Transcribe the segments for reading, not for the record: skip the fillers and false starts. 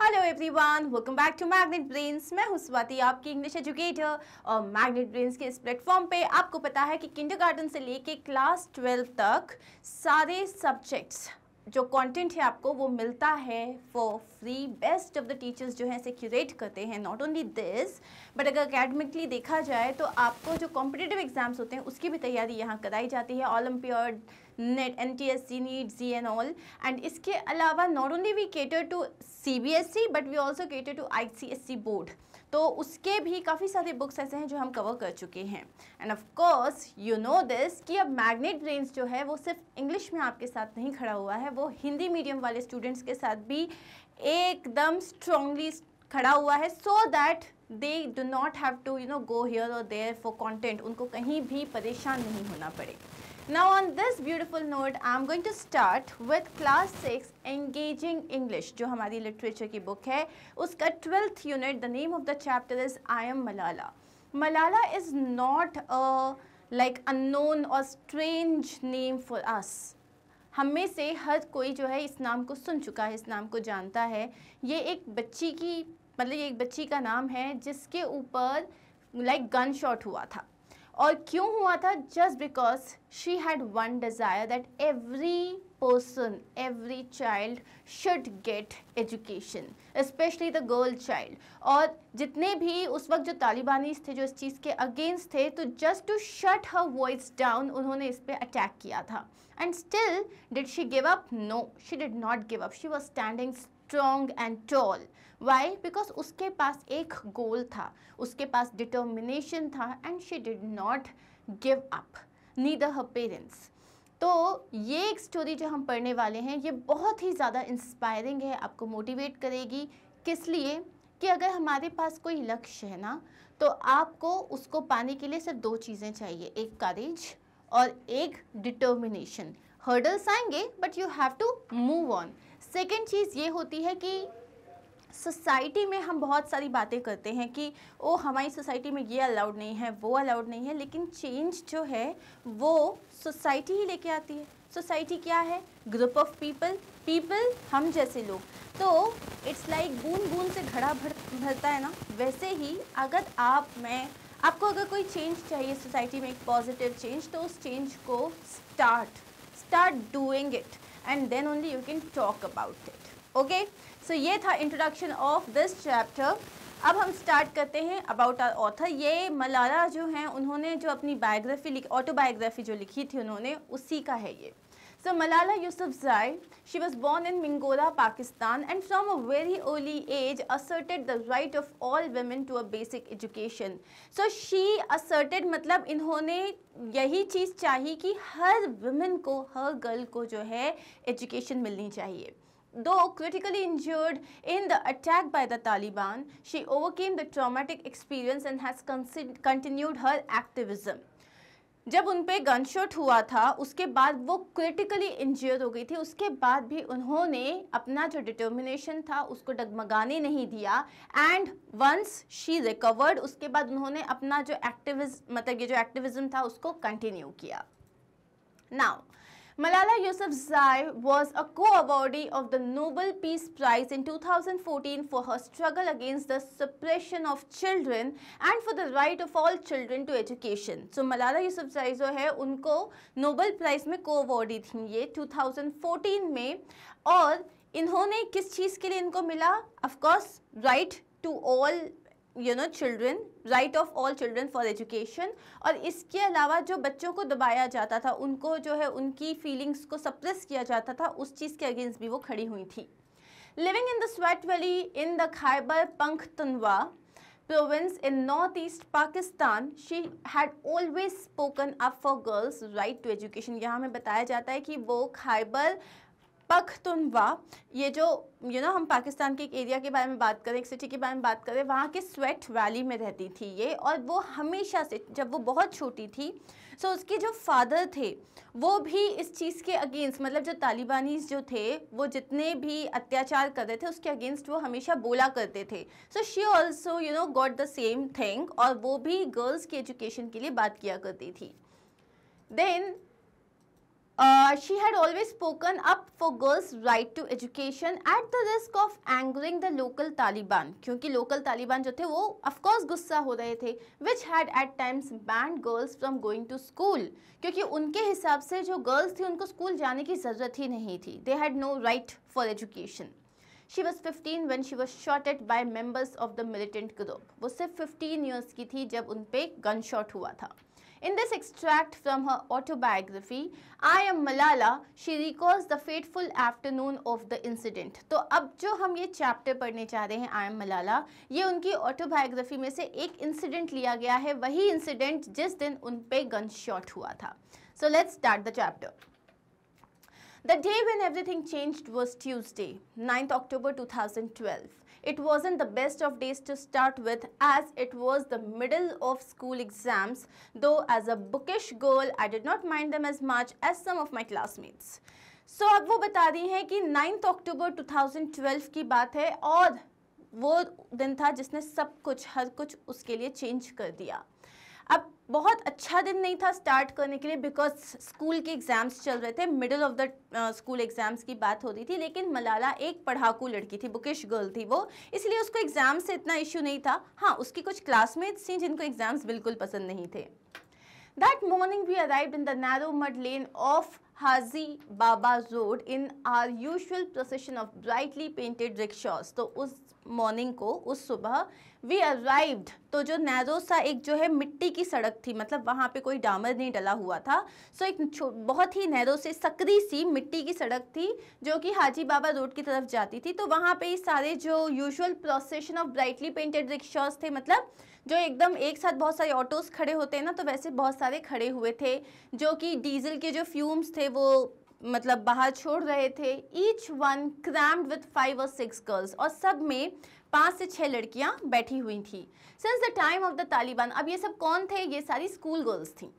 Hello everyone, welcome back to magnet brains. मैं हूं स्वाति, आपकी इंग्लिश एजुकेटर। और मैग्नेट ब्रेन्स के इस प्लेटफॉर्म पे आपको पता है कि किंडरगार्टन से लेके क्लास 12 तक सारे सब्जेक्ट्स जो कंटेंट है आपको वो मिलता है for free. Best of the teachers जो हैं इसे क्यूरेट करते हैं। नॉट ओनली दिस बट अगर एकेडमिकली देखा जाए तो आपको जो कॉम्पिटिटिव एग्जाम्स होते हैं उसकी भी तैयारी यहाँ कराई जाती है। Olympiad, NET, NTSC, NEET, JEE and all. And इसके अलावा not only we cater to CBSE but we also cater to ICSE board. तो उसके भी काफ़ी सारे बुक्स ऐसे हैं जो हम कवर कर चुके हैं। End of course you know this कि अब मैग्नेट ब्रेन्स जो है वो सिर्फ इंग्लिश में आपके साथ नहीं खड़ा हुआ है, वो हिंदी मीडियम वाले स्टूडेंट्स के साथ भी एकदम स्ट्रांगली खड़ा हुआ है, so that they do not have to go here और देयर फॉर कंटेंट। उनको कहीं भी परेशान नहीं होना पड़े। Now on this beautiful note, I am going to start with class 6 Engaging English, जो हमारी लिटरेचर की बुक है। उसका 12th unit, the name of the chapter is I am Malala. Malala is not a like unknown or strange name for us. हम में से हर कोई जो है इस नाम को सुन चुका है, इस नाम को जानता है। ये एक बच्ची की ये एक बच्ची का नाम है जिसके ऊपर गन शॉट हुआ था। और क्यों हुआ था? Just because she had one desire that every person, every child should get education, specially the girl child. और जितने भी उस वक्त जो तालिबानीज थे जो इस चीज़ के अगेंस्ट थे, तो just to shut her voice down उन्होंने इस पर अटैक किया था। And still did she give up? No, she did not give up. She was standing strong and tall. Why? Because उसके पास एक गोल था, उसके पास डिटर्मिनेशन था, and she did not give up, neither her parents. तो ये एक स्टोरी जो हम पढ़ने वाले हैं ये बहुत ही ज़्यादा इंस्पायरिंग है, आपको मोटिवेट करेगी। किस लिए? कि अगर हमारे पास कोई लक्ष्य है ना, तो आपको उसको पाने के लिए सिर्फ दो चीज़ें चाहिए, एक करेज और एक डिटर्मिनेशन। हर्डल्स आएंगे but you have to move on. Second चीज़ ये होती है कि सोसाइटी में हम बहुत सारी बातें करते हैं कि ओ हमारी सोसाइटी में ये अलाउड नहीं है, वो अलाउड नहीं है, लेकिन चेंज जो है वो सोसाइटी ही लेके आती है। सोसाइटी क्या है? ग्रुप ऑफ पीपल, हम जैसे लोग। तो इट्स लाइक बूंद बूंद से घड़ा भरता है ना, वैसे ही अगर आपको अगर कोई चेंज चाहिए सोसाइटी में, एक पॉजिटिव चेंज, तो उस चेंज को start doing it and then only you can talk about it. Okay, so ये था इंट्रोडक्शन ऑफ दिस चैप्टर। अब हम स्टार्ट करते हैं अबाउट आवर ऑथर। ये मलाला जो हैं उन्होंने जो अपनी बायोग्राफी लिखी, ऑटोबायोग्राफी जो लिखी थी उन्होंने, उसी का है ये। So Malala Yousafzai, she was born in Mingora, Pakistan, and from a very early age asserted the right of all women to a basic education. So she asserted मतलब इन्होंने यही चीज़ चाहिए कि हर women को, हर girl को जो है education मिलनी चाहिए। Though critically injured in the attack by the Taliban, she overcame the traumatic experience and has continued her activism. जब उन पे गन शॉट हुआ था उसके बाद वो क्रिटिकली इंजर्ड हो गई थी, उसके बाद भी उन्होंने अपना जो डिटर्मिनेशन था उसको डगमगाने नहीं दिया। एंड वंस शी रिकवर्ड, उसके बाद उन्होंने अपना जो एक्टिविज्म था उसको कंटिन्यू किया। Now Malala Yousafzai was a co-awardee of the Nobel Peace Prize in 2014 for her struggle against the suppression of children and for the right of all children to education. So Malala Yousafzai जो है उनको Nobel prize में co-awardee थी ये 2014 में। और इन्होंने किस चीज़ के लिए इनको मिला? Of course, right to all children, right of all children for education। और इसके अलावा जो बच्चों को दबाया जाता था, उनको जो है उनकी फीलिंग्स को सप्रेस किया जाता था, उस चीज़ के अगेंस्ट भी वो खड़ी हुई थी। Living in the sweat valley in the Khyber Pakhtunkhwa province in northeast Pakistan, she had always spoken up for girls' right to education। यहाँ हमें बताया जाता है कि वो खैबर पख्तूनख्वा, ये जो हम पाकिस्तान के एक एरिया के बारे में बात करें, एक सिटी के बारे में बात करें, वहाँ के स्वेट वैली में रहती थी ये। और वो हमेशा से, जब वो बहुत छोटी थी, सो उसके जो फादर थे वो भी इस चीज़ के अगेंस्ट, मतलब जो तालिबानीज जो थे वो जितने भी अत्याचार कर रहे थे उसके अगेंस्ट वो हमेशा बोला करते थे। So she also got the same thing, और वो भी गर्ल्स की एजुकेशन के लिए बात किया करती थी। Then She had always spoken up for girls' right to education at the risk of angering the local Taliban, क्योंकि local Taliban जो थे वो of course गुस्सा हो रहे थे, which had at times banned girls from going to school, क्योंकि उनके हिसाब से जो girls थी उनको school जाने की ज़रूरत ही नहीं थी. They had no right for education. She was 15 when she was shot at by members of the militant group. वो सिर्फ 15 years की थी जब उन पे gunshot हुआ था. In this extract from her autobiography, I Am Malala, she recalls the fateful afternoon of the incident. तो अब जो हम ये चैप्टर पढ़ने चाह रहे हैं I Am Malala, ये उनकी ऑटोबायोग्राफी में से एक इंसिडेंट लिया गया है, वही इंसिडेंट जिस दिन उन पे गन शॉट हुआ था. So let's start the chapter. The day when everything changed was Tuesday, 9th October 2012. It wasn't the best of days to start with, as it was the middle of school exams, though as a bookish girl I did not mind them as much as some of my classmates. So अब वो बता रही हैं कि 9th October 2012 की बात है और वो दिन था जिसने सब कुछ हर कुछ उसके लिए चेंज कर दिया. अब बहुत अच्छा दिन नहीं था स्टार्ट करने के लिए बिकॉज स्कूल के एग्ज़ाम्स चल रहे थे, middle of the school exams की बात हो रही थी. लेकिन मलाला एक पढ़ाकू लड़की थी, बुकिश गर्ल थी वो, इसलिए उसको एग्ज़ाम से इतना इशू नहीं था. हाँ, उसकी कुछ क्लासमेट्स थी जिनको एग्ज़ाम्स बिल्कुल पसंद नहीं थे. That morning we arrived in the narrow mud lane of Haji Baba Road in our usual procession of brightly painted rickshaws. तो उस मॉर्निंग को, उस सुबह वी अराइव्ड, तो जो नैरो सा एक जो है मिट्टी की सड़क थी, मतलब वहाँ पे कोई डामर नहीं डला हुआ था. सो एक बहुत ही नैरो से सकरी सी मिट्टी की सड़क थी जो कि हाजी बाबा रोड की तरफ जाती थी. तो वहाँ पे सारे जो usual procession of brightly painted rickshaws थे, मतलब जो एकदम एक साथ बहुत सारे ऑटोज़ खड़े होते हैं ना, तो वैसे बहुत सारे खड़े हुए थे जो कि डीजल के जो फ्यूम्स थे वो मतलब बाहर छोड़ रहे थे. Each one crammed with 5 or 6 girls, और सब में 5 से 6 लड़कियां बैठी हुई थी. Since the time of the Taliban, अब ये सब कौन थे? ये सारी स्कूल गर्ल्स थी.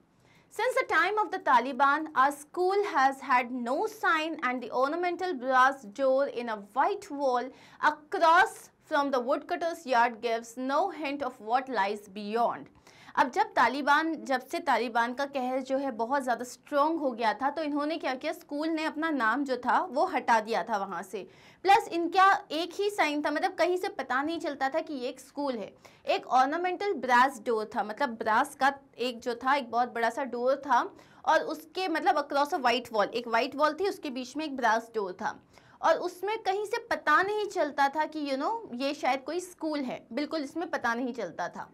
Since the time of the Taliban, our school has had no sign and the ornamental brass door in a white wall across from the woodcutter's yard gives no hint of what lies beyond. अब जब से तालिबान का कहर जो है बहुत ज़्यादा strong हो गया था, तो इन्होंने क्या किया, स्कूल ने अपना नाम जो था वो हटा दिया था वहाँ से. प्लस इनका एक ही साइन था, मतलब कहीं से पता नहीं चलता था कि ये एक स्कूल है. एक ऑर्नामेंटल ब्रास डोर था, मतलब ब्रास का एक जो था एक बहुत बड़ा सा डोर था, और उसके मतलब अक्रॉस अ वाइट वॉल, एक वाइट वॉल थी, उसके बीच में एक ब्रास डोर था, और उसमें कहीं से पता नहीं चलता था कि ये शायद कोई स्कूल है. बिल्कुल इसमें पता नहीं चलता था.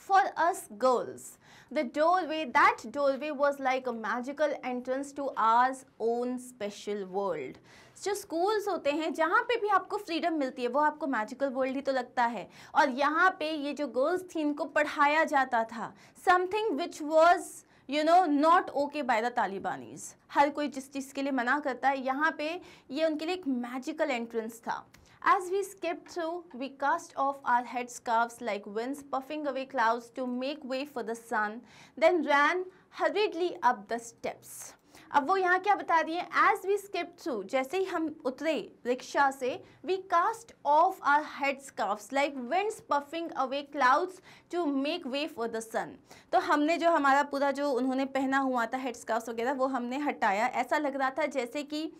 For us girls, that doorway was like a magical entrance to our own special world. जो स्कूल्स होते हैं जहाँ पे भी आपको फ्रीडम मिलती है वो आपको मैजिकल वर्ल्ड ही तो लगता है. और यहाँ पे ये जो गर्ल्स थी इनको पढ़ाया जाता था something which was not okay by the Talibanis. हर कोई जिस चीज़ के लिए मना करता है, यहाँ पे ये उनके लिए एक मैजिकल एंट्रेंस था. As we skipped through, we cast off our headscarves like winds puffing away clouds to make way for the sun, then ran hurriedly up the steps. अब वो यहाँ क्या बता रही है? As we skipped through, जैसे ही हम उतरे रिक्शा से, we cast off our headscarves like winds puffing away clouds to make way for the sun. तो हमने जो हमारा पूरा जो उन्होंने पहना हुआ था हेडस्कार्फ्स वगैरह वो हमने हटाया. ऐसा लग रहा था जैसे कि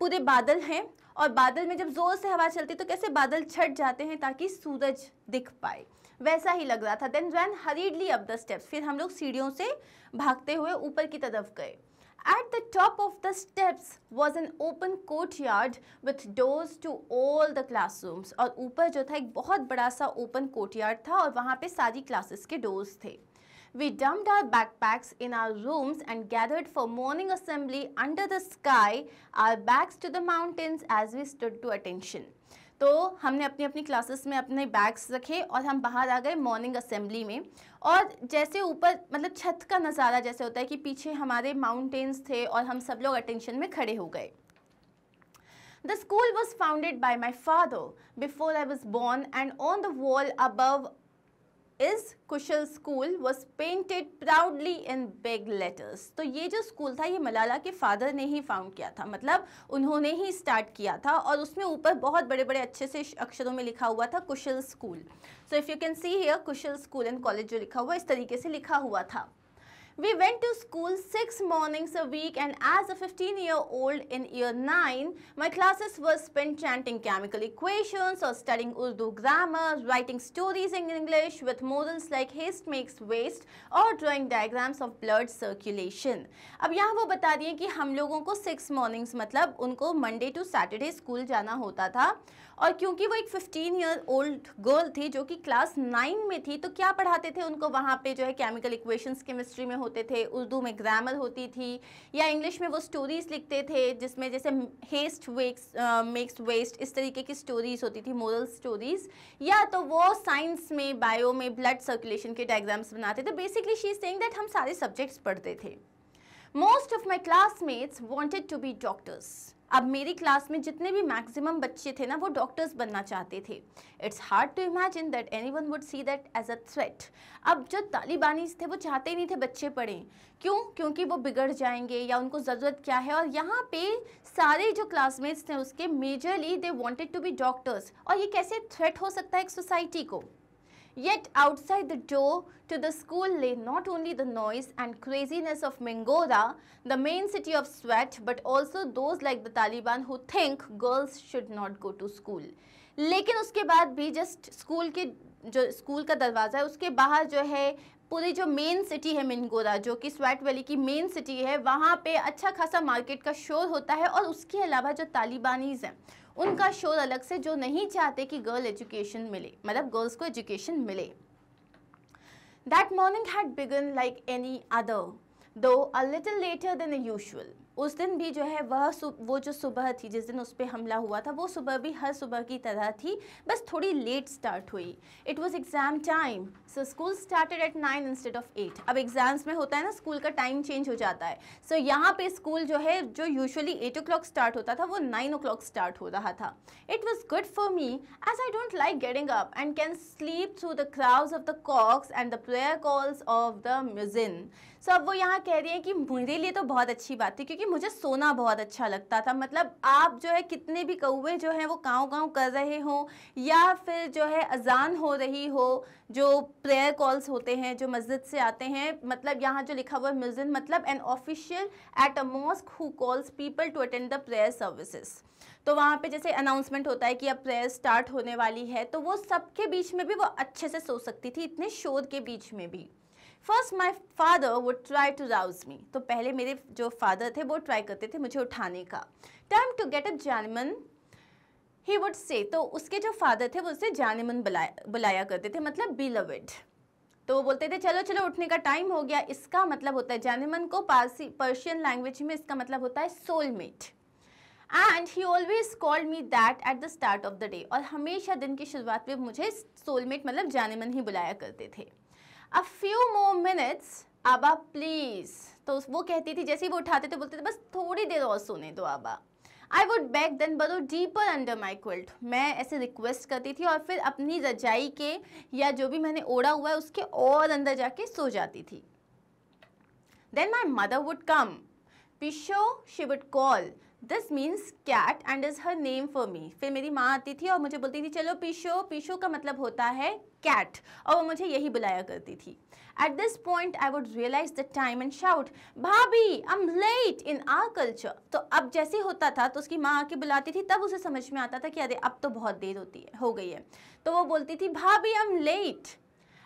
पूरे बादल हैं, और बादल में जब ज़ोर से हवा चलती तो कैसे बादल छट जाते हैं ताकि सूरज दिख पाए, वैसा ही लग रहा था. Then run hurriedly up the steps, फिर हम लोग सीढ़ियों से भागते हुए ऊपर की तरफ गए. At the top of the steps was an open courtyard with doors to all the classrooms. और ऊपर जो था एक बहुत बड़ा सा ओपन कोर्टयार्ड था और वहाँ पे सारी क्लासेस के डोर्स थे. We dumped our backpacks in our rooms and gathered for morning assembly under the sky, our backs to the mountains as we stood to attention. तो हमने अपनी अपनी क्लासेस में अपने बैग्स रखे और हम बाहर आ गए मॉर्निंग असेंबली में. और जैसे ऊपर मतलब छत का नज़ारा जैसे होता है कि पीछे हमारे माउंटेन्स थे और हम सब लोग अटेंशन में खड़े हो गए. The school was founded by my father before I was born, and on the wall above is Kusal school was painted proudly in big letters. तो ये जो स्कूल था ये मलाला के फादर ने ही फाउंड किया था, मतलब उन्होंने ही स्टार्ट किया था, और उसमें ऊपर बहुत बड़े बड़े अच्छे से अक्षरों में लिखा हुआ था Khushal school. So if you can see here Khushal school and college जो लिखा हुआ इस तरीके से लिखा हुआ था. We went to school 6 mornings a week, and as a 15-year-old in year 9, my classes were spent chanting chemical equations or studying Urdu grammar, writing stories in English with morals like haste makes waste और drawing diagrams of blood circulation. अब यहाँ वो बता रही हैं कि हम लोगों को 6 mornings मतलब उनको मंडे टू सैटरडे स्कूल जाना होता था, और क्योंकि वो एक 15-year-old गर्ल थी जो कि क्लास 9 में थी, तो क्या पढ़ाते थे उनको वहाँ पे जो है केमिकल इक्वेशंस केमिस्ट्री में होते थे, उर्दू में ग्रामर होती थी, या इंग्लिश में वो स्टोरीज लिखते थे जिसमें जैसे हेस्ट मेक्स वेस्ट इस तरीके की स्टोरीज होती थी, मोरल स्टोरीज, या तो वो साइंस में बायो में ब्लड सर्कुलेशन के डायग्राम्स बनाते थे. Basically she is saying that हम सारे सब्जेक्ट्स पढ़ते थे. Most of my classmates wanted to be doctors. अब मेरी क्लास में जितने भी मैक्सिमम बच्चे थे ना वो डॉक्टर्स बनना चाहते थे. It's hard to imagine that anyone would see that as a threat. अब जो तालिबानीज थे वो चाहते ही नहीं थे बच्चे पढ़ें. क्यों? क्योंकि वो बिगड़ जाएंगे या उनको ज़रूरत क्या है. और यहाँ पे सारे जो क्लासमेट्स थे उसके majorly they wanted to be doctors. और ये कैसे थ्रेट हो सकता है एक सोसाइटी को? Yet outside the door to the school lay not only the noise and craziness of Mingora, the main city of sweat, but also those like the Taliban who think girls should not go to school. लेकिन उसके बाद भी just school के जो school का दरवाज़ा है उसके बाहर जो है पूरी जो मेन सिटी है मिंगोरा, जो कि स्वेट वैली की मेन सिटी है, वहाँ पे अच्छा खासा मार्केट का शोर होता है. और उसके अलावा जो तालिबानीज़ हैं उनका शोर अलग से, जो नहीं चाहते कि गर्ल एजुकेशन मिले, मतलब गर्ल्स को एजुकेशन मिले. That morning had begun like any other though a little later than usual. उस दिन भी जो है वो जो सुबह थी जिस दिन उस पर हमला हुआ था वो सुबह भी हर सुबह की तरह थी, बस थोड़ी लेट स्टार्ट हुई. It was exam time, so school started at 9 instead of 8. अब एग्जाम्स में होता है ना स्कूल का टाइम चेंज हो जाता है. सो यहाँ पे स्कूल जो है जो यूजुअली 8 o'clock स्टार्ट होता था वो 9 o'clock स्टार्ट हो रहा था. It was good for me as I don't like getting up and can sleep through the crowds of the cocks and the prayer calls of the muezzin. So अब वो यहाँ कह रही है कि मेरे लिए तो बहुत अच्छी बात थी क्योंकि मुझे सोना बहुत अच्छा लगता था. मतलब आप जो है कितने भी कौवे जो हैं वो काँव काँव कर रहे हों या फिर जो है अजान हो रही हो, जो प्रेयर कॉल्स होते हैं जो मस्जिद से आते हैं, मतलब यहाँ जो लिखा हुआ है म्यूजिन मतलब an official at a mosque who calls people to attend the prayer services. तो वहाँ पे जैसे अनाउंसमेंट होता है कि अब प्रेयर स्टार्ट होने वाली है, तो वो सबके बीच में भी वो अच्छे से सो सकती थी, इतने शोर के बीच में भी. First my father would try to rouse me. तो पहले मेरे जो फादर थे वो ट्राई करते थे मुझे उठाने का. टाइम टू गेट अप जानमन ही वुड से. तो उसके जो फादर थे वो उससे जानमन बुलाया करते थे, मतलब बिलवेड. तो वो बोलते थे चलो चलो उठने का टाइम हो गया. इसका मतलब होता है जानमन को पर्शियन लैंग्वेज में इसका मतलब होता है soulmate. And he always called me that at the start of the day. और हमेशा दिन की शुरुआत में मुझे सोलमेट मतलब जानमन ही बुलाया करते थे. A few more minutes, आबा प्लीज. तो वो कहती थी जैसे ही वो उठाते थे बोलते थे बस थोड़ी देर और सोने दो आबा. I would beg then burrow deeper under my quilt. मैं ऐसे रिक्वेस्ट करती थी और फिर अपनी रजाई के या जो भी मैंने ओढ़ा हुआ है उसके और अंदर जाके सो जाती थी. Then my mother would come. Pisho, she would call. This means cat and is her name for me. फिर मेरी माँ आती थी और मुझे बोलती थी चलो पीशो. पीशो का मतलब होता है कैट और वो मुझे यही बुलाया करती थी. At this point I would realize the time and shout, भाभी I'm late in our culture. तो अब जैसे होता था तो उसकी माँ आके बुलाती थी तब उसे समझ में आता था कि अरे अब तो बहुत देर हो गई है. तो वो बोलती थी भाभी I'm late.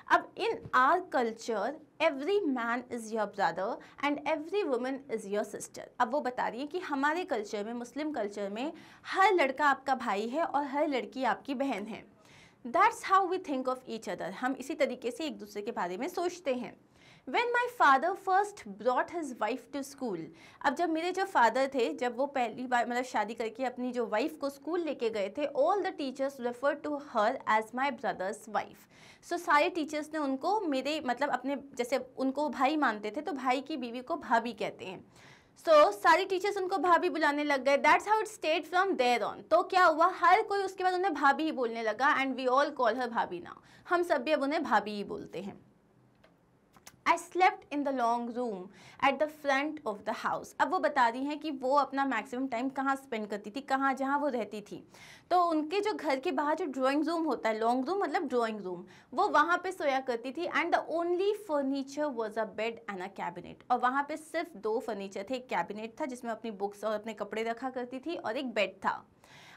अब इन our culture every man is your brother and every woman is your sister. अब वो बता रही है कि हमारे कल्चर में, मुस्लिम कल्चर में, हर लड़का आपका भाई है और हर लड़की आपकी बहन है. That's how we think of each other. हम इसी तरीके से एक दूसरे के बारे में सोचते हैं. When my father first brought his wife to school. अब जब मेरे जो फादर थे जब वो पहली बार मतलब शादी करके अपनी जो वाइफ को स्कूल लेके गए थे, all the teachers referred to her as my brother's wife. So सारे टीचर्स ने उनको मेरे मतलब अपने जैसे उनको भाई मानते थे तो भाई की बीवी को भाभी कहते हैं. So सारी टीचर्स उनको भाभी बुलाने लग गए. That's how it stayed from there on. तो क्या हुआ, हर कोई उसके बाद उन्हें भाभी ही बोलने लगा. And we all call her भाभी now. हम सब भी अब उन्हें भाभी ही बोलते हैं. I slept in the long room at the front of the house. अब वो बता रही हैं कि वो अपना मैक्सिमम टाइम कहाँ स्पेंड करती थी, कहाँ, जहाँ वो रहती थी। तो उनके जो घर के बाहर जो ड्राइंग रूम होता है, लॉन्ग रूम मतलब ड्राइंग रूम, वो वहाँ पे सोया करती थी। And the only furniture was a bed and a cabinet. और वहाँ पे सिर्फ 2 फर्नीचर थे, एक कैबिनेट था जिसमें अपनी बुक्स और अपने कपड़े रखा करती थी, और एक बेड था।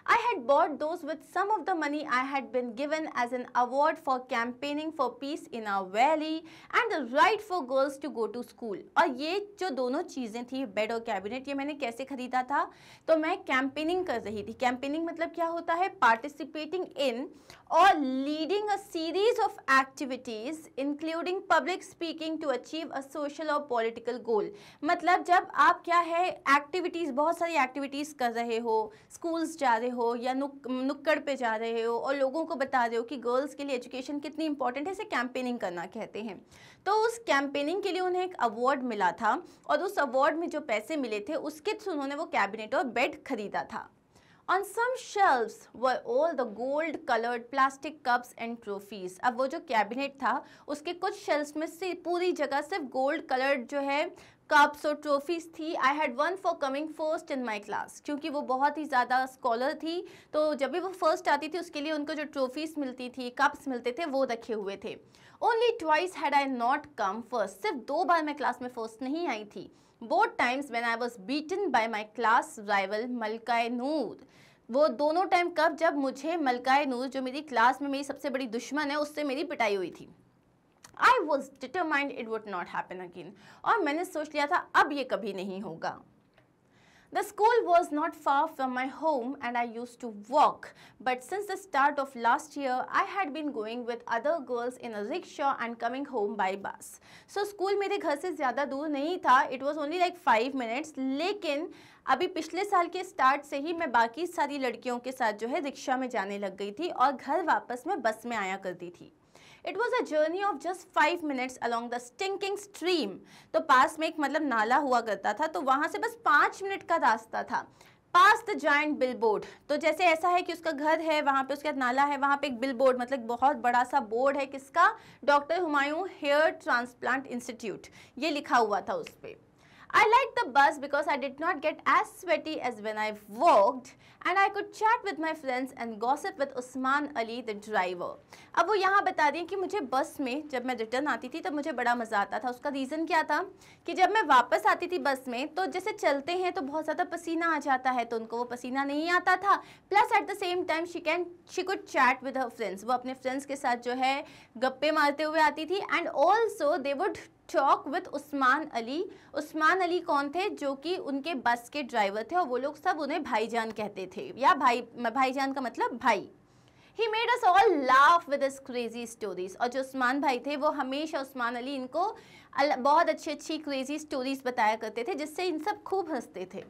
I had bought those with some of the money I had been given as an award for campaigning for peace in our valley and the right for girls to go to school. और ये जो दोनों चीज़ें थी, bed और cabinet, ये मैंने कैसे खरीदा था? तो मैं कैंपेनिंग कर रही थी। कैंपेनिंग मतलब क्या होता है? Participating in or leading a series of activities including public speaking to achieve a social or political goal. मतलब जब आप क्या है, एक्टिविटीज़, बहुत सारी एक्टिविटीज़ कर रहे हो, स्कूल्स जा रहे हो या नुक्कड़ पे जा रहे हो और लोगों को बता रहे हो कि गर्ल्स के लिए एजुकेशन कितनी इंपॉर्टेंट है, इसे कैंपेनिंग करना कहते हैं। तो उस कैंपेनिंग के लिए उन्हें एक अवार्ड मिला था, और उस अवार्ड में जो पैसे मिले थे उसके थ्रू उन्होंने वो कैबिनेट और बेड खरीदा था। On some shelves were all the gold colored plastic cups and trophies. अब वो जो कैबिनेट था उसके कुछ शेल्फ्स में से पूरी जगह सिर्फ गोल्ड कलर्ड जो है कप्स और ट्रॉफीज थी। I had one for coming first in my class, क्योंकि वो बहुत ही ज़्यादा स्कॉलर थी, तो जब भी वो फर्स्ट आती थी उसके लिए उनको जो ट्रॉफीज मिलती थी, कप्स मिलते थे, वो रखे हुए थे। Only twice had I not come first, सिर्फ 2 बार मैं क्लास में फर्स्ट नहीं आई थी। Both times when I was beaten by my class rival Malkae Noor. वो दोनों टाइम कब? जब मुझे मलकाए नूर, जो मेरी क्लास में मेरी सबसे बड़ी दुश्मन है, उससे मेरी पिटाई हुई थी। I was determined it would not happen again. और मैंने सोच लिया था अब ये कभी नहीं होगा। The school was not far from my home and I used to walk. But since the start of last year, I had been going with other girls in a rickshaw and coming home by bus. So school मेरे घर से ज़्यादा दूर नहीं था. It was only like 5 minutes. लेकिन अभी पिछले साल के स्टार्ट से ही मैं बाकी सारी लड़कियों के साथ जो है रिक्शा में जाने लग गई थी और घर वापस मैं बस में आया करती थी। It was a journey of just 5 minutes along the stinking stream. तो पास में एक मतलब नाला हुआ करता था, तो वहाँ से बस 5 मिनट का रास्ता था। Past the giant billboard. तो जैसे ऐसा है कि उसका घर है, वहाँ पे उसका नाला है, वहाँ पे एक बिलबोर्ड मतलब बहुत बड़ा सा बोर्ड है, किसका? Doctor Humayun hair transplant institute, ये लिखा हुआ था उस पर। I liked the bus because I did not get as sweaty as when I walked and I could chat with my friends and gossip with Usman Ali the driver. अब वो यहाँ बता रही हैं कि मुझे बस में जब मैं रिटर्न आती थी तब मुझे बड़ा मज़ा आता था। उसका रीज़न क्या था कि जब मैं वापस आती थी बस में तो जैसे चलते हैं तो बहुत ज़्यादा पसीना आ जाता है, तो उनको वो पसीना नहीं आता था। Plus at the same time she could chat with her friends, वो अपने फ्रेंड्स के साथ जो है गप्पे मारते हुए आती थी। And also they would talk with Usman Ali. Usman Ali कौन थे? जो कि उनके बस के ड्राइवर थे और वो लोग सब उन्हें भाईजान कहते थे, या भाईजान का मतलब भाई। He made us all laugh with his crazy stories. और जो उस्मान भाई थे वो हमेशा उस्मान अली इनको बहुत अच्छी अच्छी क्रेजी स्टोरीज बताया करते थे जिससे इन सब खूब हंसते थे।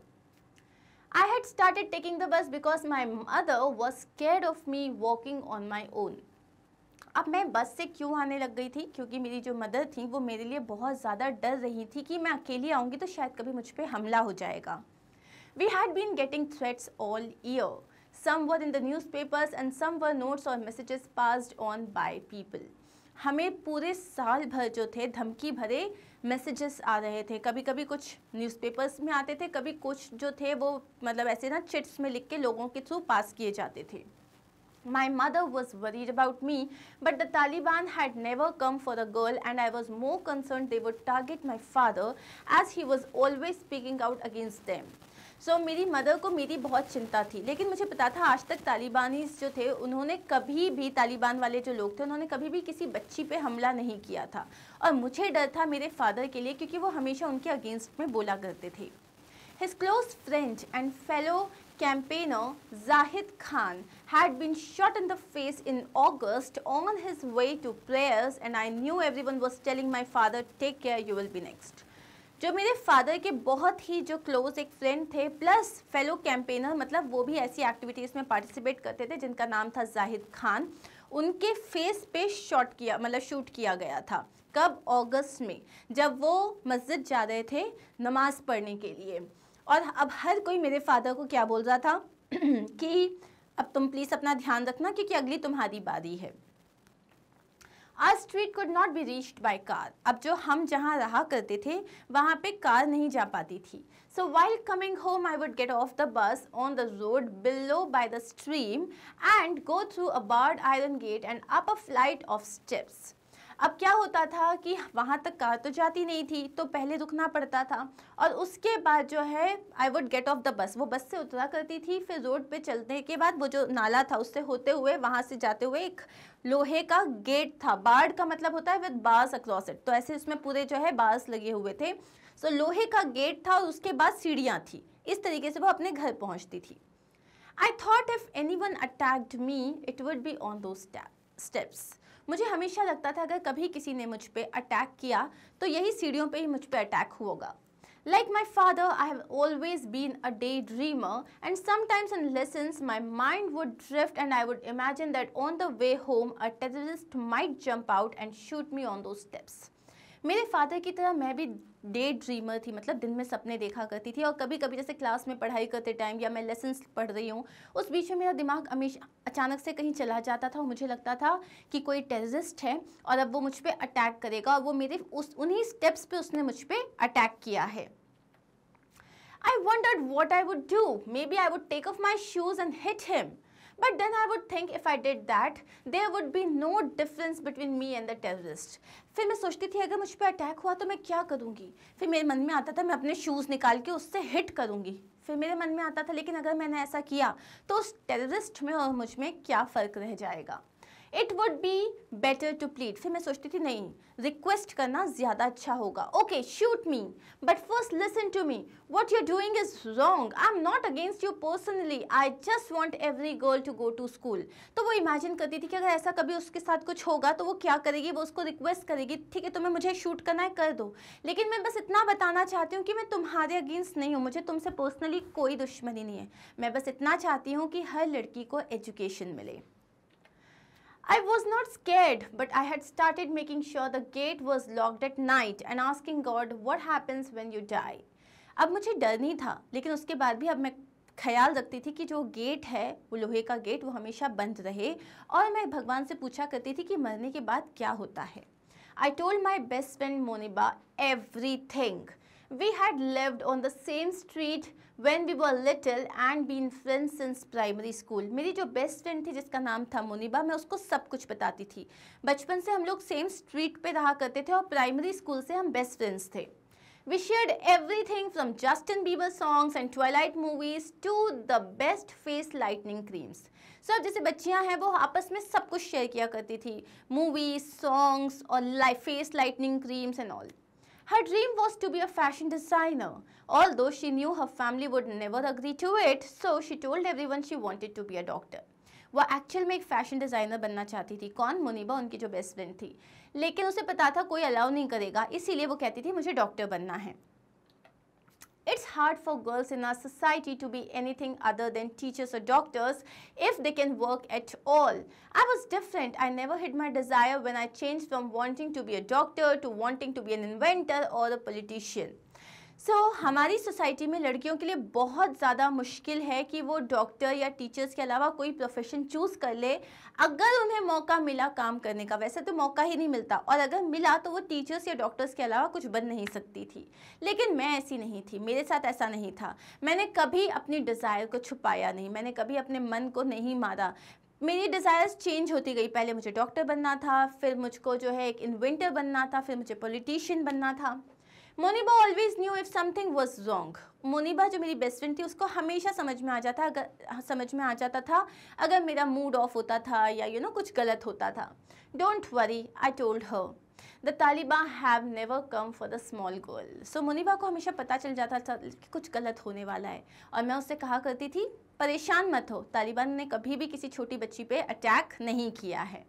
I had started taking the bus because my mother was scared of me walking on my own. अब मैं बस से क्यों आने लग गई थी? क्योंकि मेरी जो मदर थी वो मेरे लिए बहुत ज़्यादा डर रही थी कि मैं अकेली आऊँगी तो शायद कभी मुझ पे हमला हो जाएगा। We had been getting threats all year. Some were in the newspapers and some were notes or messages passed on by people. हमें पूरे साल भर जो थे धमकी भरे मैसेजेस आ रहे थे। कभी कभी कुछ न्यूज़पेपर्स में आते थे, कभी कुछ जो थे वो मतलब ऐसे ना चिट्स में लिख के लोगों के थ्रू पास किए जाते थे। My mother was worried about me, but the Taliban had never come for the girl and I was more concerned they would target my father as he was always speaking out against them. So मेरी mother को मेरी बहुत चिंता थी, लेकिन मुझे पता था आज तक तालिबानीज जो थे उन्होंने कभी भी, तालिबान वाले जो लोग थे उन्होंने कभी भी किसी बच्ची पे हमला नहीं किया था। और मुझे डर था मेरे फादर के लिए क्योंकि वो हमेशा उनके अगेंस्ट में बोला करते थे। His close friend and fellow campaigner Zahid Khan had been shot in the face in August on his way to prayers and I knew everyone was telling my father, take care, you will be next. जो मेरे father के बहुत ही जो close एक friend थे plus fellow campaigner, मतलब वो भी ऐसी एक्टिविटीज़ में पार्टिसिपेट करते थे जिनका नाम था जाहिद खान, उनके फेस पे शूट किया गया था। कब? अगस्त में, जब वो मस्जिद जा रहे थे नमाज पढ़ने के लिए। और अब हर कोई मेरे फादर को क्या बोल रहा था कि अब तुम प्लीज़ अपना ध्यान रखना क्योंकि अगली तुम्हारी बारी है। Our street could not be reached by car. अब जो हम जहाँ रहा करते थे वहाँ पे कार नहीं जा पाती थी. So while coming home, I would get off the bus on the road below by the stream and go through a barred iron gate and up a flight of steps. अब क्या होता था कि वहाँ तक कार तो जाती नहीं थी, तो पहले रुकना पड़ता था और उसके बाद जो है I would get of the bus, वो बस से उतरा करती थी, फिर रोड पे चलने के बाद वो जो नाला था उससे होते हुए वहाँ से जाते हुए एक लोहे का गेट था. बार्ड का मतलब होता है विद बार्स अक्रॉस इट, तो ऐसे उसमें पूरे जो है बार्स लगे हुए थे. सो लोहे का गेट था और उसके बाद सीढ़ियाँ थी. इस तरीके से वो अपने घर पहुँचती थी. I thought if anyone attacked me it would be on those steps. मुझे हमेशा लगता था अगर कभी किसी ने मुझ पे अटैक किया तो यही सीढ़ियों पे ही मुझ पे अटैक होगा. Like my father, I have always been a daydreamer, and sometimes in lessons my mind would drift and I would imagine that on the way home a terrorist might jump out and shoot me on those steps. मेरे father की तरह मैं भी day dreamer थी, मतलब दिन में सपने देखा करती थी और कभी कभी जैसे क्लास में पढ़ाई करते टाइम या मैं लेसन्स पढ़ रही हूँ उस बीच में मेरा दिमाग हमेशा अचानक से कहीं चला जाता था और मुझे लगता था कि कोई टेररिस्ट है और अब वो मुझ पे अटैक करेगा और वो मेरे उन्हीं स्टेप्स पे उसने मुझ पे अटैक किया है. I wondered what I would do. Maybe I would take off my shoes and hit him. But then I would think if I did that, there would be no difference between me and the terrorist. फिर मैं सोचती थी अगर मुझ पे attack हुआ तो मैं क्या करूँगी. फिर मेरे मन में आता था मैं अपने शूज़ निकाल के उससे हिट करूँगी. फिर मेरे मन में आता था लेकिन अगर मैंने ऐसा किया तो उस टेररिस्ट में और मुझ में क्या फ़र्क रह जाएगा. It would be better to plead. फिर मैं सोचती थी नहीं, रिक्वेस्ट करना ज़्यादा अच्छा होगा. Okay shoot me but first listen to me. What you doing is wrong. I am not against you personally. I just want every girl to go to school. तो वो इमेजिन करती थी कि अगर ऐसा कभी उसके साथ कुछ होगा तो वो क्या करेगी, वो उसको रिक्वेस्ट करेगी ठीक है तुम्हें मुझे शूट करना है कर दो, लेकिन मैं बस इतना बताना चाहती हूँ कि मैं तुम्हारे अगेंस्ट नहीं हूँ, मुझे तुमसे पर्सनली कोई दुश्मनी नहीं है. मैं बस इतना चाहती हूँ कि हर लड़की को एजुकेशन मिले. I was not scared, but I had started making sure the gate was locked at night and asking God what happens when you die. अब मुझे डर नहीं था, लेकिन उसके बाद भी अब मैं ख्याल रखती थी कि जो गेट है वो लोहे का गेट वो हमेशा बंद रहे और मैं भगवान से पूछा करती थी कि मरने के बाद क्या होता है. I told my best friend Moniba everything. We had lived on the same street when we were little and been friends since primary school. मेरी जो बेस्ट फ्रेंड थी जिसका नाम था मुनिबा, मैं उसको सब कुछ बताती थी. बचपन से हम लोग सेम स्ट्रीट पे रहा करते थे और प्राइमरी स्कूल से हम बेस्ट फ्रेंड्स थे. We shared everything from Justin Bieber songs and Twilight movies to the best face lightening creams. So अब जैसे बच्चियां हैं वो आपस में सब कुछ शेयर किया करती थी, मूवीज, सॉन्ग्स और face lightning creams and all. Her dream was to be a fashion designer, although she knew her family would never agree to it, so she told everyone she wanted to be a doctor. वो actual में एक fashion designer बनना चाहती थी. कौन? मुनिबा, उनकी जो best friend थी. लेकिन उसे पता था कोई अलाउ नहीं करेगा, इसीलिए वो कहती थी मुझे डॉक्टर बनना है. It's hard for girls in our society to be anything other than teachers or doctors if they can work at all. I was different. I never hid my desire when I changed from wanting to be a doctor to wanting to be an inventor or a politician. हमारी society में लड़कियों के लिए बहुत ज़्यादा मुश्किल है कि वो डॉक्टर या टीचर्स के अलावा कोई प्रोफेशन चूज़ कर ले अगर उन्हें मौका मिला काम करने का. वैसे तो मौका ही नहीं मिलता और अगर मिला तो वो टीचर्स या डॉक्टर्स के अलावा कुछ बन नहीं सकती थी. लेकिन मैं ऐसी नहीं थी, मेरे साथ ऐसा नहीं था. मैंने कभी अपनी डिज़ायर को छुपाया नहीं, मैंने कभी अपने मन को नहीं मारा. मेरी डिज़ायर्स चेंज होती गई. पहले मुझे डॉक्टर बनना था, फिर मुझको जो है एक इन्वेंटर बनना था, फिर मुझे पॉलिटिशियन बनना था. Moniba always knew if something was wrong. Moniba जो मेरी बेस्ट फ्रेंड थी उसको हमेशा समझ में आ जाता था अगर मेरा मूड ऑफ होता था या कुछ गलत होता था. Don't worry, I told her, the Taliban have never come for the small girl. So Moniba को हमेशा पता चल जाता था कि कुछ गलत होने वाला है और मैं उससे कहा करती थी परेशान मत हो, तालिबान ने कभी भी किसी छोटी बच्ची पे अटैक नहीं किया है.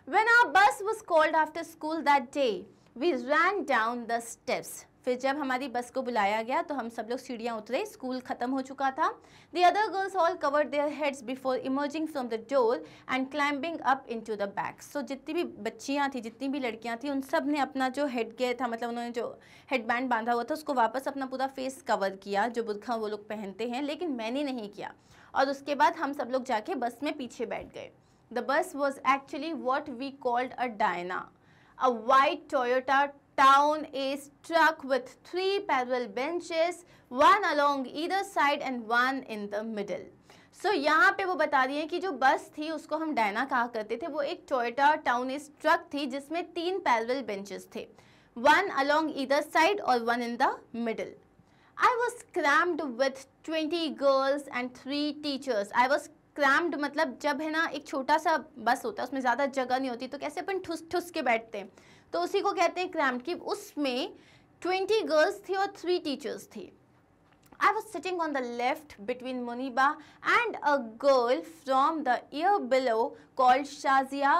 When our bus was called after school that day, we ran down the steps. फिर जब हमारी बस को बुलाया गया तो हम सब लोग सीढ़ियाँ उतरे. स्कूल ख़त्म हो चुका था. The other girls all covered their heads before emerging from the door and climbing up into the back. So जितनी भी बच्चियाँ थी, जितनी भी लड़कियाँ थी, उन सब ने अपना जो हेड गियर था, मतलब उन्होंने जो हेड बैंड बांधा हुआ था उसको वापस अपना पूरा फेस कवर किया जो बुर्खा वो लोग पहनते हैं, लेकिन मैंने नहीं किया. और उसके बाद हम सब लोग जाके बस में पीछे बैठ गए. The bus was actually what we called a Dyna, a white Toyota Town Ace truck with 3 parallel benches, one along either side and one in the middle. So यहाँ पे वो बता रही है कि जो बस थी उसको हम डायना कहा करते थे, वो एक टोयोटा टाउन एस ट्रक थी जिसमें 3 पैरेलल बेंचेस थे, one along either side और one in the middle. I was crammed with 20 girls and 3 teachers. I was crammed मतलब जब है ना एक छोटा सा बस होता है उसमें ज़्यादा जगह नहीं होती तो कैसे अपन ठुस ठुस के बैठते हैं, तो उसी को कहते हैं crammed, कि उसमें 20 गर्ल्स थी और 3 टीचर्स थी. I was sitting on the left between Muniba and a girl from the year below called Shazia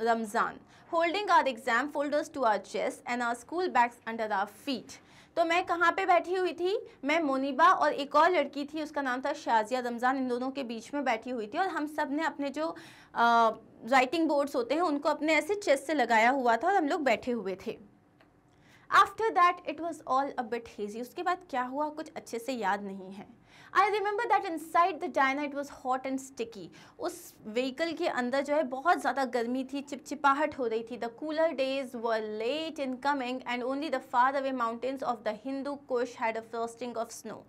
Ramzan, holding our exam folders to our chest and our school bags under our feet. तो मैं कहाँ पे बैठी हुई थी? मैं मुनीबा और एक और लड़की थी, उसका नाम था शाजिया रमज़ान, इन दोनों के बीच में बैठी हुई थी और हम सब ने अपने जो राइटिंग बोर्ड्स होते हैं उनको अपने ऐसे चेस्ट से लगाया हुआ था और हम लोग बैठे हुए थे. After that it was all a bit hazy. उसके बाद क्या हुआ कुछ अच्छे से याद नहीं है. I remember that inside the Dyna it was hot and sticky. उस व्हीकल के अंदर जो है बहुत ज़्यादा गर्मी थी, चिपचिपाहट हो रही थी. The cooler days were late in coming and only the far away mountains of the Hindu Kush had a frosting of snow.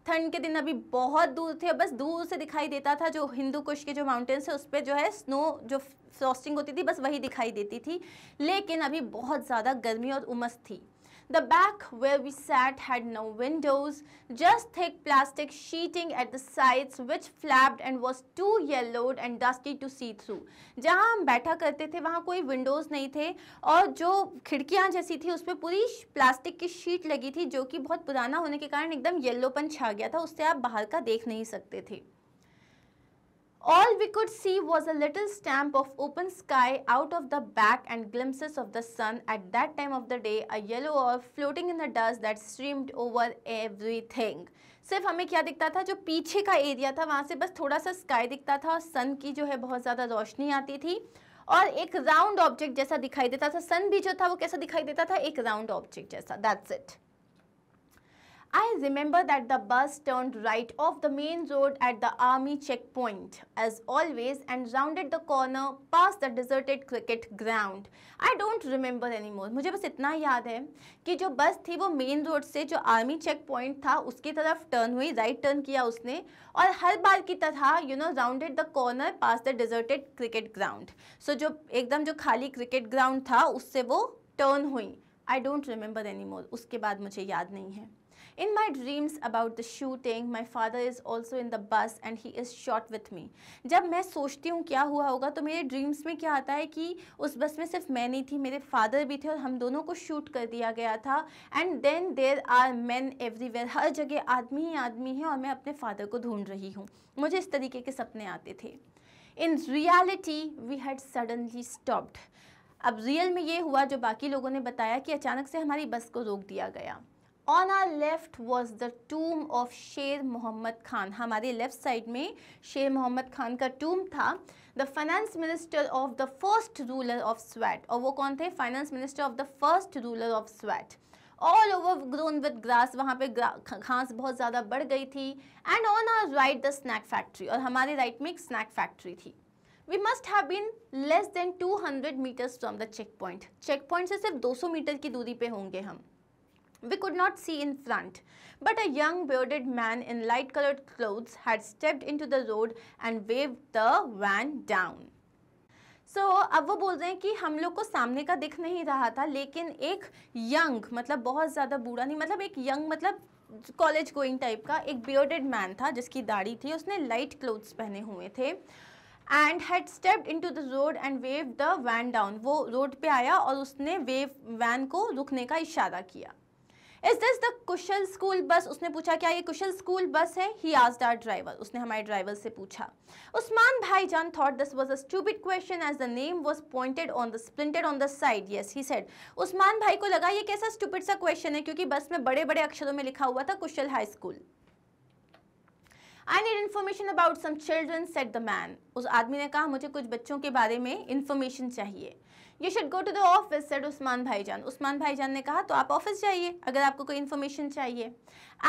ठंड के दिन अभी बहुत दूर थे, बस दूर से दिखाई देता था जो हिंदू कुश के जो माउंटेन्स है उस पर जो है स्नो जो फ्रॉस्टिंग होती थी बस वही दिखाई देती थी, लेकिन अभी बहुत ज़्यादा गर्मी और उमस थी. The back where we sat had no windows, just thick plastic sheeting at the sides which flapped and was too yellowed and dusty to see through. जहाँ हम बैठा करते थे वहाँ कोई विंडोज़ नहीं थे और जो खिड़कियाँ जैसी थी उस पर पूरी प्लास्टिक की शीट लगी थी जो कि बहुत पुराना होने के कारण एकदम येल्लोपन छा गया था, उससे आप बाहर का देख नहीं सकते थे. All we could see was a little stamp of open sky out of the back and glimpses of the sun at that time of the day, a yellow orb floating in the dust that streamed over everything. सिर्फ हमें क्या दिखता था, जो पीछे का area था वहाँ से बस थोड़ा सा स्काई दिखता था और सन की जो है बहुत ज़्यादा रोशनी आती थी और एक राउंड ऑब्जेक्ट जैसा दिखाई देता था. सन भी जो था वो कैसा दिखाई देता था, एक राउंड ऑब्जेक्ट जैसा. That's it. I remember that the bus turned right off the main road at the army checkpoint as always and rounded the corner past the deserted cricket ground. I don't remember anymore. मुझे बस इतना याद है कि जो बस थी वो मेन रोड से जो आर्मी चेक पॉइंट था उसकी तरफ टर्न हुई, राइट टर्न किया उसने और हर बार की तरह rounded the corner past the deserted cricket ground. So जो एकदम जो खाली क्रिकेट ग्राउंड था उससे वो टर्न हुई. I don't remember anymore. उसके बाद मुझे याद नहीं है. In my dreams about the shooting, my father is also in the bus and he is shot with me. जब मैं सोचती हूँ क्या हुआ होगा तो मेरे ड्रीम्स में क्या आता है कि उस बस में सिर्फ मैं नहीं थी, मेरे फादर भी थे और हम दोनों को शूट कर दिया गया था. And then there are man everywhere. हर जगह आदमी ही आदमी है और मैं अपने फादर को ढूंढ रही हूँ. मुझे इस तरीके के सपने आते थे. In reality we had suddenly stopped. अब रियल में ये हुआ जो बाकी लोगों ने बताया कि अचानक से हमारी बस को रोक दिया गया. On our left was the tomb of शेर मोहम्मद खान. हमारे लेफ्ट साइड में शेर मोहम्मद खान का टूम था. The finance minister of the first ruler of Swat. और वो कौन थे? Finance minister of the first ruler of Swat. All over grown with grass. वहाँ पे घास बहुत ज़्यादा बढ़ गई थी. And on our right the snack factory. और हमारे राइट में एक स्नैक फैक्ट्री थी. We must have been less than 200 meters from the checkpoint. Checkpoint से सिर्फ 200 मीटर की दूरी पे होंगे हम. We could not see in front, but a young bearded man in light-colored clothes had stepped into the road and waved the van down. So अब वो बोल रहे हैं कि हम लोग को सामने का दिख नहीं रहा था, लेकिन एक यंग मतलब बहुत ज़्यादा बूढ़ा नहीं, मतलब एक यंग मतलब कॉलेज गोइंग टाइप का एक बियर्डेड मैन था जिसकी दाढ़ी थी. उसने लाइट क्लोथ्स पहने हुए थे and had stepped into the road and waved the van down. वो रोड पे आया और उसने वैन को रुकने का इशारा किया. Is this the Kusal school bus? उसने पूछा क्या ये कुशल स्कूल बस है? He asked our driver. उसने हमारे ड्राइवर से पूछा. उस्मान भाईजान thought this was a stupid question as the name was splintered on the side. Yes, he said. Usman भाई को लगा ये कैसा stupid सा क्वेश्चन है क्योंकि बस में बड़े बड़े अक्षरों में लिखा हुआ था Khushal high school. I need information about some children, said the man. उस आदमी ने कहा मुझे कुछ बच्चों के बारे में इंफॉर्मेशन चाहिए. You should go to the office, said Usman भाईजान. उस्मान भाईजान ने कहा तो आप ऑफिस जाइए अगर आपको कोई इन्फॉर्मेशन चाहिए.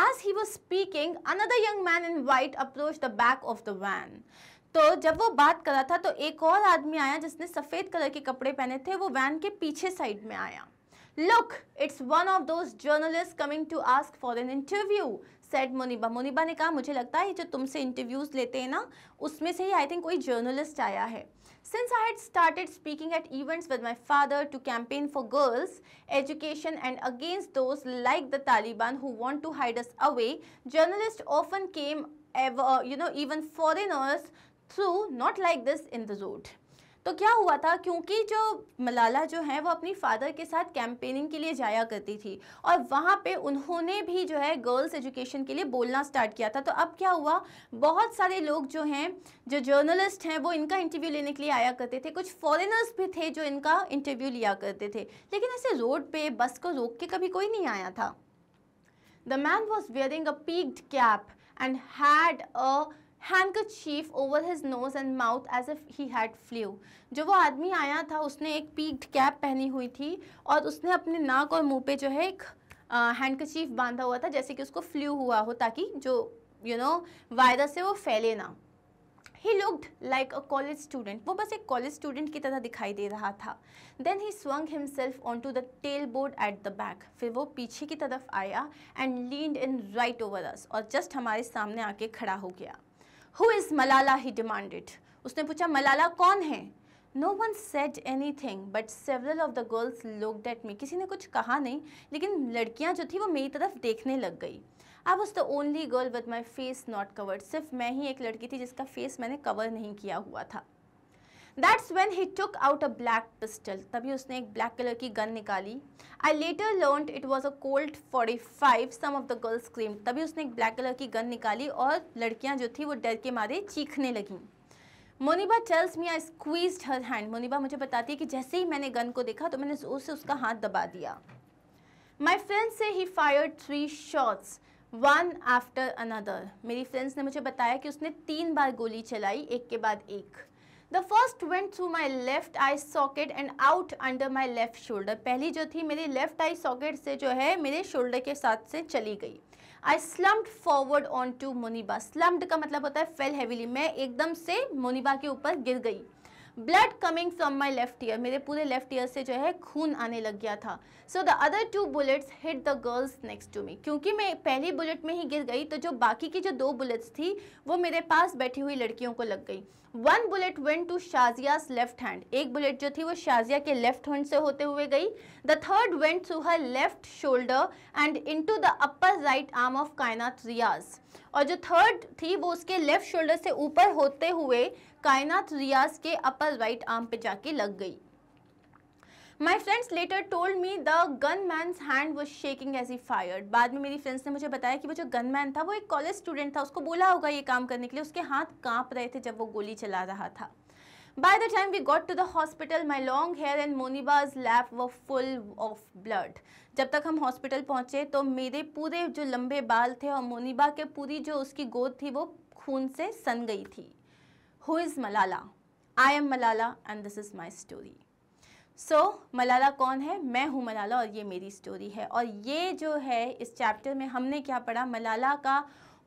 As he was speaking, another young man in white approached the back of the van. तो जब वो बात कर रहा था तो एक और आदमी आया जिसने सफ़ेद कलर के कपड़े पहने थे, वो वैन के पीछे साइड में आया। Look, it's one of those journalists coming to ask for an interview, said Muniba. Muniba ने कहा, मुझे लगता है जो तुमसे इंटरव्यूज लेते हैं ना, उसमें से ही आई थिंक कोई जर्नलिस्ट आया है। Since I had started speaking at events with my father to campaign for girls' education and against those like the Taliban who want to hide us away, journalists often came even foreigners through not like this in the road. तो क्या हुआ था, क्योंकि जो मलाला जो है वो अपनी फादर के साथ कैंपेनिंग के लिए जाया करती थी और वहाँ पे उन्होंने भी जो है गर्ल्स एजुकेशन के लिए बोलना स्टार्ट किया था। तो अब क्या हुआ, बहुत सारे लोग जो हैं, जो जर्नलिस्ट हैं, वो इनका इंटरव्यू लेने के लिए आया करते थे। कुछ फॉरेनर्स भी थे जो इनका इंटरव्यू लिया करते थे, लेकिन ऐसे रोड पे बस को रोक के कभी कोई नहीं आया था। The man was wearing a peaked cap and had a handkerchief over his nose and mouth as if he had flu. जो वो आदमी आया था उसने एक पीक्ड कैप पहनी हुई थी और उसने अपने नाक और मुंह पे जो है एक हैंडकरचीफ बांधा हुआ था, जैसे कि उसको फ्लू हुआ हो, ताकि जो वायरस है वो फैले ना। He looked like a college student. वो बस एक कॉलेज स्टूडेंट की तरह दिखाई दे रहा था। Then he swung himself onto the tailboard at the back. फिर वो पीछे की तरफ आया and leaned in right over us. और just हमारे सामने आके खड़ा हो गया। Who is Malala? He demanded. उसने पूछा, मलाला कौन है? No one said anything, but several of the girls looked at me. किसी ने कुछ कहा नहीं, लेकिन लड़कियां जो थी वो मेरी तरफ देखने लग गई। I was the only girl with my face not covered. सिर्फ मैं ही एक लड़की थी जिसका फेस मैंने कवर नहीं किया हुआ था। That's when he took out a black pistol. तभी उसने एक ब्लैक कलर की गन निकाली। I later learned it was a Colt 45. Some of the girls screamed. तभी उसने एक ब्लैक कलर की गन निकाली और लड़कियां जो थी वो डर के मारे चीखने लगीं। Muniba tells me I squeezed her hand. Muniba मुझे बताती है कि जैसे ही मैंने गन को देखा तो मैंने जोर से उसका हाथ दबा दिया। My friends say he fired 3 shots. One after another. मेरी फ्रेंड्स ने मुझे बताया कि उसने 3 बार गोली चलाई, एक के बाद एक। The first went through my left eye socket and out under my left shoulder. पहली जो थी मेरे लेफ्ट आई सॉकेट से जो है मेरे शोल्डर के साथ से चली गई। I slumped forward onto Muniba. Slumped का मतलब होता है fell heavily. मैं एकदम से मुनीबा के ऊपर गिर गई। Blood coming from my left ear. मेरे पूरे लेफ्ट ईयर से जो है खून आने लग गया था। So the other 2 bullets hit the girls next to me. क्योंकि मैं पहली बुलेट में ही गिर गई तो जो बाकी की जो 2 बुलेट्स थी वो मेरे पास बैठी हुई लड़कियों को लग गई। 1 bullet went to Shazia's left hand. एक बुलेट जो थी वो शाजिया के लेफ्ट हैंड से होते हुए गई। The third went through her left shoulder and into the upper right arm of कायनात रियाज। और जो थर्ड थी वो उसके लेफ्ट शोल्डर से ऊपर होते हुए कायनात रियाज के अपर राइट आर्म पे जाके लग गई। My friends later told me the gunman's hand was shaking as he fired. बाद में मेरी फ्रेंड्स ने मुझे बताया कि वो जो गनमैन था वो एक कॉलेज स्टूडेंट था, उसको बोला होगा ये काम करने के लिए, उसके हाथ कांप रहे थे जब वो गोली चला रहा था। By the time we got to the hospital, my long hair and Moniba's lap were full of blood. जब तक हम हॉस्पिटल पहुँचे तो मेरे पूरे जो लंबे बाल थे और मोनिबा के पूरी जो उसकी गोद थी वो खून से सन गई थी। Who is Malala? I am Malala and this is my story. So, Malala कौन है? मैं हूँ मलाला और ये मेरी स्टोरी है। और ये जो है इस चैप्टर में हमने क्या पढ़ा, मलाला का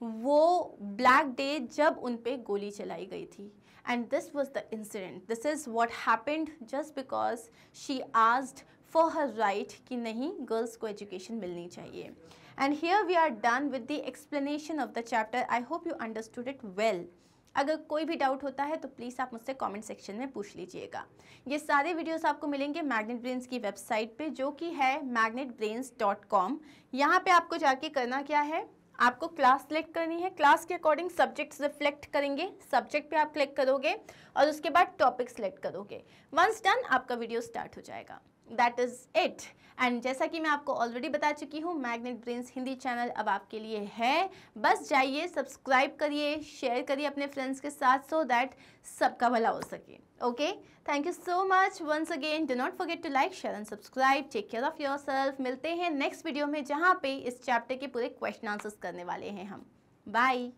वो ब्लैक डे जब उन पे गोली चलाई गई थी। And this was the incident. This is what happened just because she asked for her right कि नहीं गर्ल्स को एजुकेशन मिलनी चाहिए। And here we are done with the explanation of the chapter. I hope you understood it well. अगर कोई भी doubt होता है तो प्लीज़ आप मुझसे कमेंट सेक्शन में पूछ लीजिएगा। ये सारे वीडियोस आपको मिलेंगे मैग्नेट ब्रेन्स की वेबसाइट पे जो कि है magnetbrains.com। यहाँ पे आपको जाके करना क्या है, आपको क्लास सेलेक्ट करनी है, क्लास के अकॉर्डिंग सब्जेक्ट्स रिफ्लेक्ट करेंगे, सब्जेक्ट पे आप क्लिक करोगे और उसके बाद टॉपिक सेलेक्ट करोगे। वंस डन आपका वीडियो स्टार्ट हो जाएगा। That is it. एंड जैसा कि मैं आपको ऑलरेडी बता चुकी हूँ, मैग्नेट ब्रेन्स हिंदी चैनल अब आपके लिए है। बस जाइए, सब्सक्राइब करिए, शेयर करिए अपने फ्रेंड्स के साथ सो दैट सबका भला हो सके। Okay, thank you so much once again. Do not forget to like, share and subscribe. Take care of yourself. मिलते हैं नेक्स्ट वीडियो में जहाँ पे इस चैप्टर के पूरे क्वेश्चन आंसर्स करने वाले हैं हम। बाय।